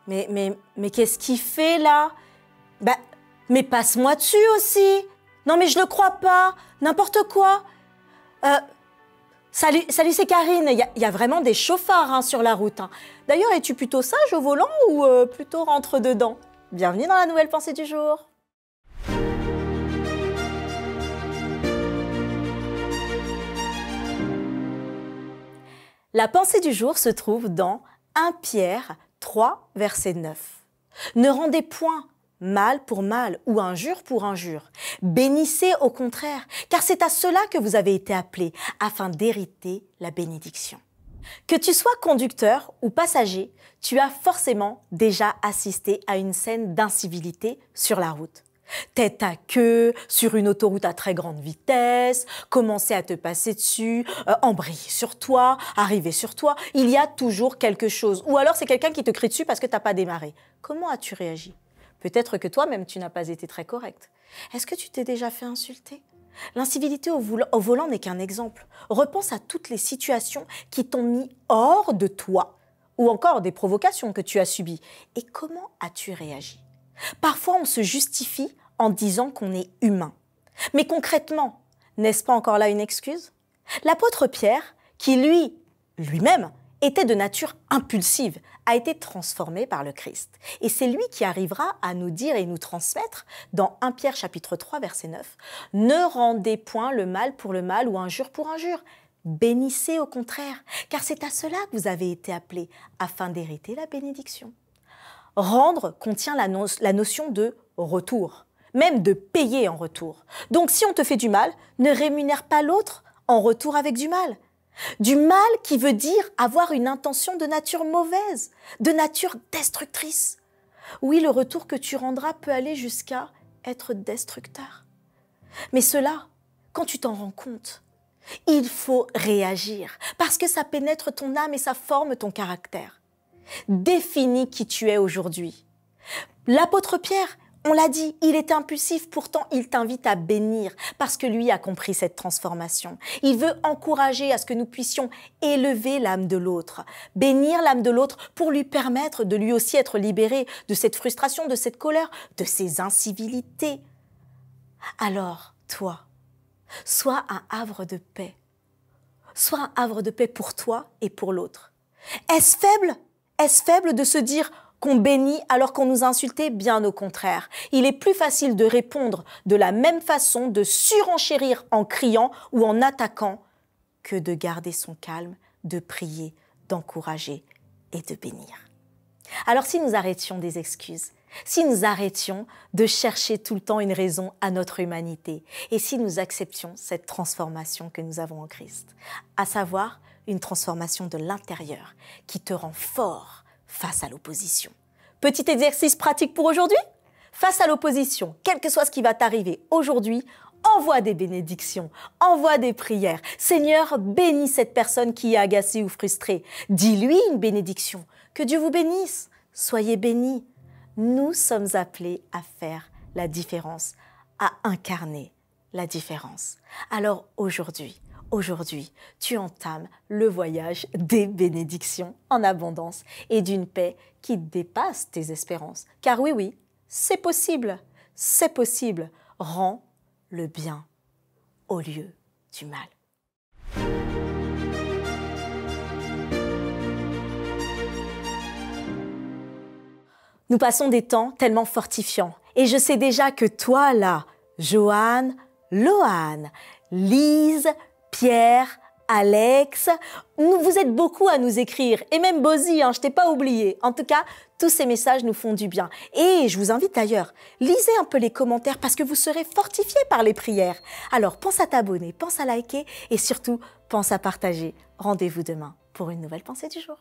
Mais qu'est-ce qu'il fait là? Bah, mais passe-moi dessus aussi. Non mais je le crois pas. N'importe quoi. Salut, c'est Karine. Il y a vraiment des chauffards hein, sur la route. Hein. D'ailleurs, es-tu plutôt sage au volant ou plutôt rentre dedans? Bienvenue dans la nouvelle pensée du jour. La pensée du jour se trouve dans 1 Pierre 3, verset 9. Ne rendez point mal pour mal ou injure pour injure. Bénissez au contraire, car c'est à cela que vous avez été appelés, afin d'hériter la bénédiction. Que tu sois conducteur ou passager, tu as forcément déjà assisté à une scène d'incivilité sur la route. Tête à queue, sur une autoroute à très grande vitesse, commencer à te passer dessus, embrayer sur toi, arriver sur toi, il y a toujours quelque chose. Ou alors c'est quelqu'un qui te crie dessus parce que tu n'as pas démarré. Comment as-tu réagi? Peut-être que toi-même tu n'as pas été très correct. Est-ce que tu t'es déjà fait insulter? L'incivilité au volant n'est qu'un exemple. Repense à toutes les situations qui t'ont mis hors de toi, ou encore des provocations que tu as subies. Et comment as-tu réagi? Parfois, on se justifie en disant qu'on est humain. Mais concrètement, n'est-ce pas encore là une excuse? L'apôtre Pierre, qui lui-même, était de nature impulsive, a été transformé par le Christ. Et c'est lui qui arrivera à nous dire et nous transmettre, dans 1 Pierre chapitre 3, verset 9, « Ne rendez point le mal pour le mal ou injure pour injure. Bénissez au contraire, car c'est à cela que vous avez été appelés, afin d'hériter la bénédiction. » Rendre contient la notion de retour, même de payer en retour. Donc si on te fait du mal, ne rémunère pas l'autre en retour avec du mal. Du mal qui veut dire avoir une intention de nature mauvaise, de nature destructrice. Oui, le retour que tu rendras peut aller jusqu'à être destructeur. Mais cela, quand tu t'en rends compte, il faut réagir parce que ça pénètre ton âme et ça forme ton caractère. Définis qui tu es aujourd'hui. L'apôtre Pierre, on l'a dit, il est impulsif, pourtant il t'invite à bénir parce que lui a compris cette transformation. Il veut encourager à ce que nous puissions élever l'âme de l'autre, bénir l'âme de l'autre pour lui permettre de lui aussi être libéré de cette frustration, de cette colère, de ces incivilités. Alors, toi, sois un havre de paix. Sois un havre de paix pour toi et pour l'autre. Est-ce faible? Est-ce faible de se dire qu'on bénit alors qu'on nous a insultés? Bien au contraire. Il est plus facile de répondre de la même façon, de surenchérir en criant ou en attaquant, que de garder son calme, de prier, d'encourager et de bénir. Alors si nous arrêtions des excuses, si nous arrêtions de chercher tout le temps une raison à notre humanité et si nous acceptions cette transformation que nous avons en Christ, à savoir une transformation de l'intérieur qui te rend fort face à l'opposition. Petit exercice pratique pour aujourd'hui. Face à l'opposition, quel que soit ce qui va t'arriver aujourd'hui, envoie des bénédictions, envoie des prières. Seigneur, bénis cette personne qui est agacée ou frustrée. Dis-lui une bénédiction. Que Dieu vous bénisse. Soyez bénis. Nous sommes appelés à faire la différence, à incarner la différence. Alors aujourd'hui, tu entames le voyage des bénédictions en abondance et d'une paix qui dépasse tes espérances. Car oui, c'est possible, c'est possible. Rends le bien au lieu du mal. Nous passons des temps tellement fortifiants. Et je sais déjà que toi, là, Joanne, Loane, Lise, Pierre, Alex, vous êtes beaucoup à nous écrire. Et même Bozy, je t'ai pas oublié. En tout cas, tous ces messages nous font du bien. Et je vous invite d'ailleurs, lisez un peu les commentaires parce que vous serez fortifiés par les prières. Alors, pense à t'abonner, pense à liker et surtout, pense à partager. Rendez-vous demain pour une nouvelle pensée du jour.